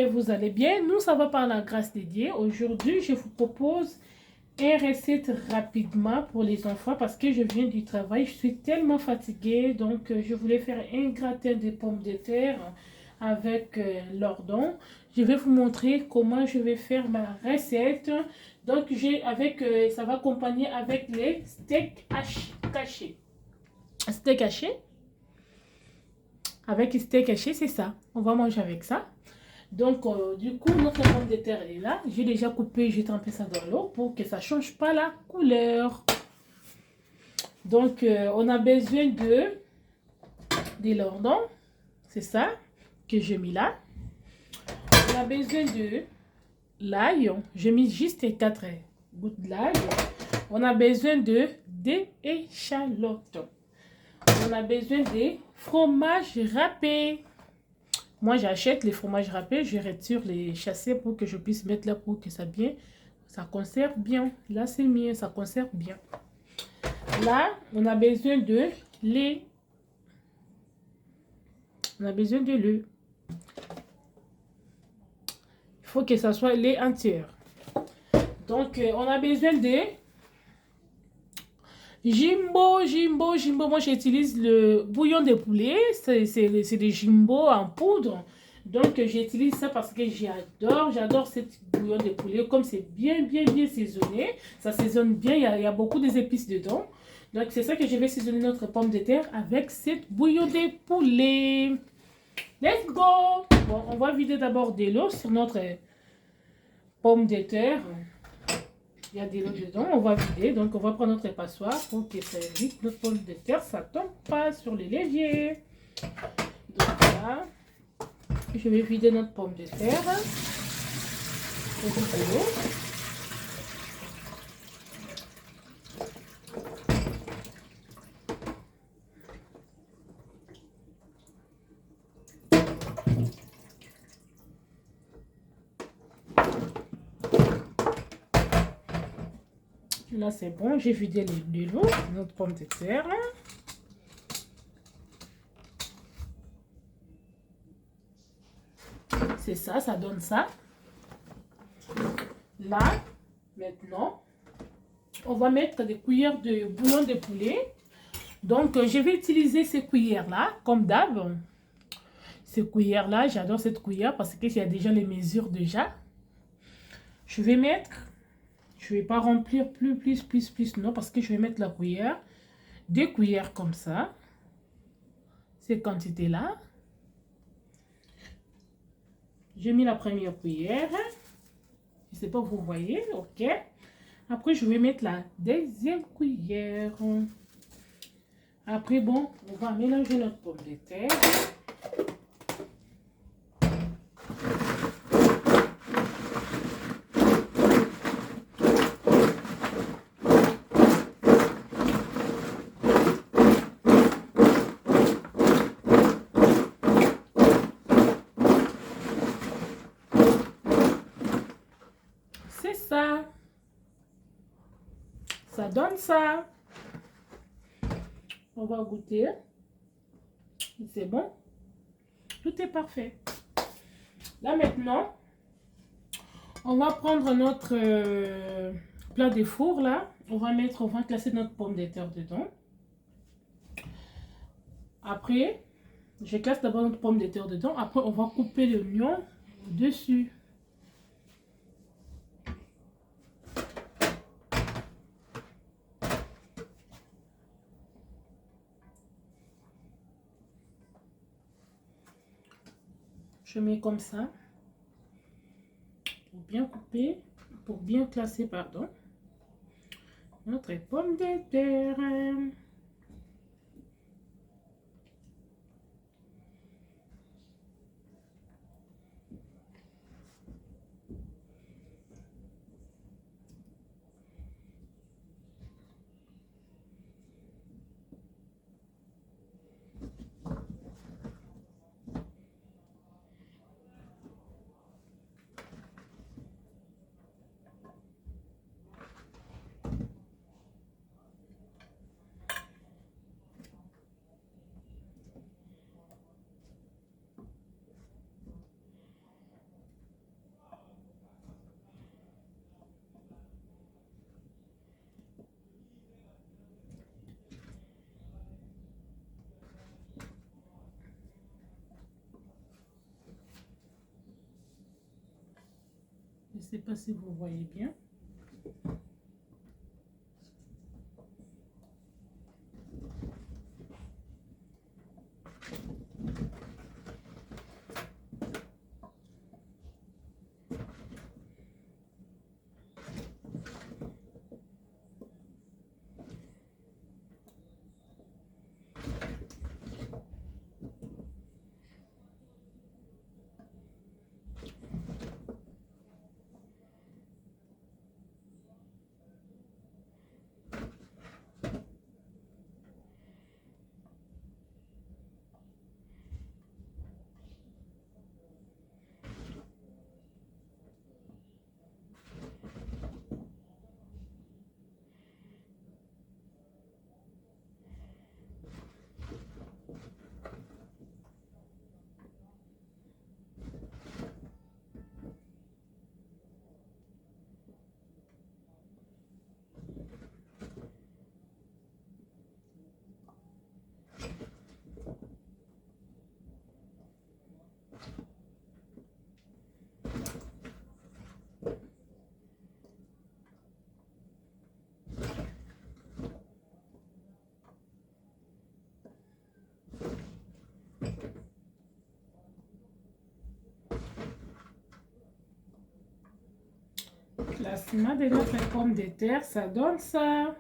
que vous allez bien. Nous, ça va par la grâce de Dieu. Aujourd'hui, je vous propose une recette rapidement pour les enfants parce que je viens du travail. Je suis tellement fatiguée. Donc, je voulais faire un gratin de pommes de terre avec l'ordon. Je vais vous montrer comment je vais faire ma recette. Donc, ça va accompagner avec les steaks hachés. Steak haché. Avec steak haché, c'est ça. On va manger avec ça. Donc, du coup, notre pomme de terre est là. J'ai déjà coupé, j'ai trempé ça dans l'eau pour que ça ne change pas la couleur. Donc, on a besoin de l'ordon. C'est ça que j'ai mis là. On a besoin de l'ail. J'ai mis juste 4 gouttes d'ail. On a besoin des échalotes. On a besoin de fromage râpé. Moi, j'achète les fromages râpés, je retire les chassés pour que je puisse mettre là pour que ça conserve bien. Là, c'est mieux, ça conserve bien. Là, on a besoin de lait. On a besoin de lait. Il faut que ça soit lait entier. Donc, on a besoin de Jimbo. Moi, j'utilise le bouillon de poulet. C'est des Jimbo en poudre. Donc, j'utilise ça parce que j'adore cette bouillon de poulet. Comme c'est bien saisonné. Ça saisonne bien, il y a beaucoup d'épices dedans. Donc, c'est ça que je vais saisonner notre pomme de terre avec cette bouillon de poulet. Let's go! Bon, on va vider d'abord de l'eau sur notre pomme de terre. Il y a de l'eau dedans, on va vider. Donc, on va prendre notre passoire pour que ça évite notre pomme de terre. Ça ne tombe pas sur les leviers. Donc, là, je vais vider notre pomme de terre. De l'eau. Là, c'est bon. J'ai vidé l'eau, notre pomme de terre. C'est ça, ça donne ça. Là, maintenant, on va mettre des cuillères de bouillon de poulet. Donc, je vais utiliser ces cuillères-là, comme d'hab. Ces cuillères-là, j'adore cette cuillère parce qu'il y a déjà les mesures déjà. Je vais vais pas remplir plus, non, parce que je vais mettre la cuillère. 2 cuillères comme ça. Ces quantités-là. J'ai mis la première cuillère. Je ne sais pas, vous voyez, ok. Après, je vais mettre la deuxième cuillère. Après, bon, on va mélanger notre pomme de terre. C'est ça. Ça donne ça. On va goûter. C'est bon. Tout est parfait. Là maintenant, on va prendre notre plat de four là. On va classer notre pomme de terre dedans. Après, je classe d'abord notre pomme de terre dedans. Après, on va couper l'oignon dessus. Je mets comme ça. Pour bien couper, pour bien classer, pardon, notre pomme de terre. sais pas si vous voyez bien. Classement de notre pomme de terre, ça donne ça.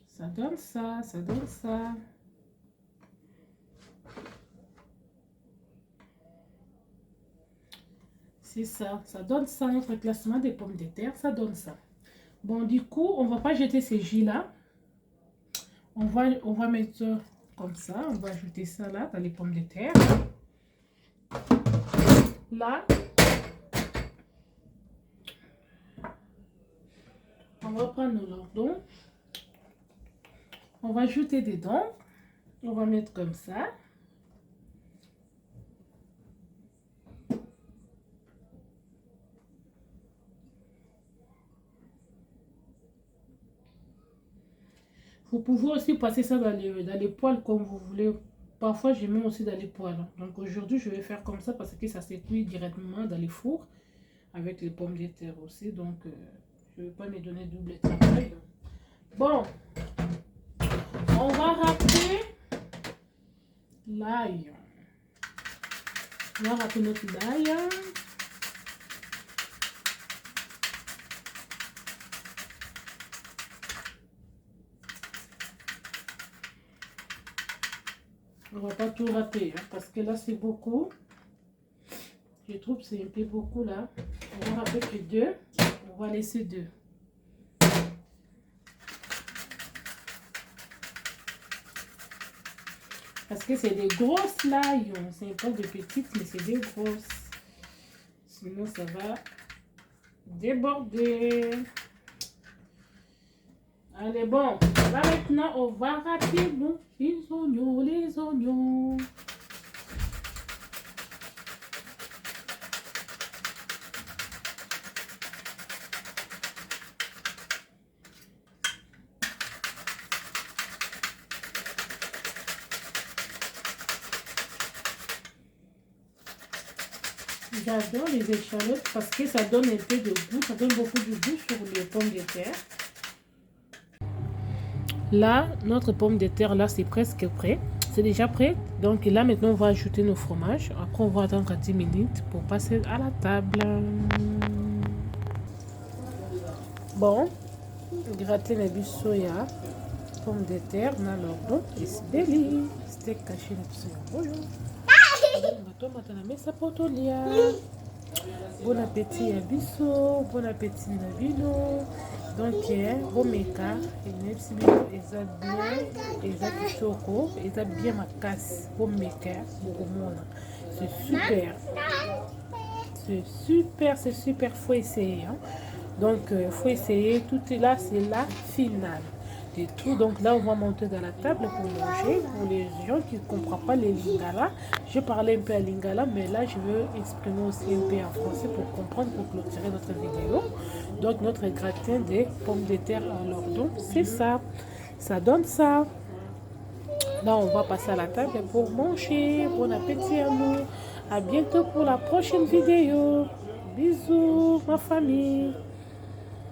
Ça donne ça, ça donne ça. C'est ça, ça donne ça, notre classement des pommes de terre, ça donne ça. Bon, du coup, on va pas jeter ces jus-là. On va mettre comme ça, on va ajouter ça là, dans les pommes de terre. Là, on va prendre nos lardons. On va ajouter dedans. On va mettre comme ça. Vous pouvez aussi passer ça dans les poêles comme vous voulez. Parfois, je mets aussi dans les poêles. Donc aujourd'hui, je vais faire comme ça parce que ça se cuit directement dans les fours avec les pommes de terre aussi. Donc, je ne vais pas me donner double travail. Bon, on va râper l'ail. On va râper notre ail. On va pas tout râper hein, parce que là c'est beaucoup. Je trouve que c'est un peu beaucoup là. On va râper que 2. On va laisser 2. Parce que c'est des grosses là. C'est pas de petites mais c'est des grosses. Sinon ça va déborder. Allez bon. Là maintenant on va râper les oignons. J'adore les échalotes parce que ça donne un peu de goût, ça donne beaucoup de goût sur les pommes de terre. Là, notre pomme de terre, là, c'est presque prêt. C'est déjà prêt. Donc là, maintenant, on va ajouter nos fromages. Après, on va attendre 10 minutes pour passer à la table. Bon, gratter les bus soya, pommes de terre, on a l'ordre. Et c'est belly. Steak caché, on va mettre la mesa potolia. Bon appétit à biso, bon appétit à bino. Donc, bon meka, et ça bien, et ça kitoko, et ça bien ma casse, bon meka, c'est super. C'est super, faut essayer. Hein. Donc, faut essayer, tout est là, c'est la finale. De tout. Donc là, on va monter dans la table pour manger. Pour les gens qui ne comprennent pas les lingala, je parlais un peu à lingala, mais là, je veux exprimer aussi un peu en français pour comprendre, pour clôturer notre vidéo. Donc, notre gratin de pommes de terre à l'ordon, c'est ça. Ça donne ça. Là, on va passer à la table pour manger. Bon appétit à nous. À bientôt pour la prochaine vidéo. Bisous, ma famille.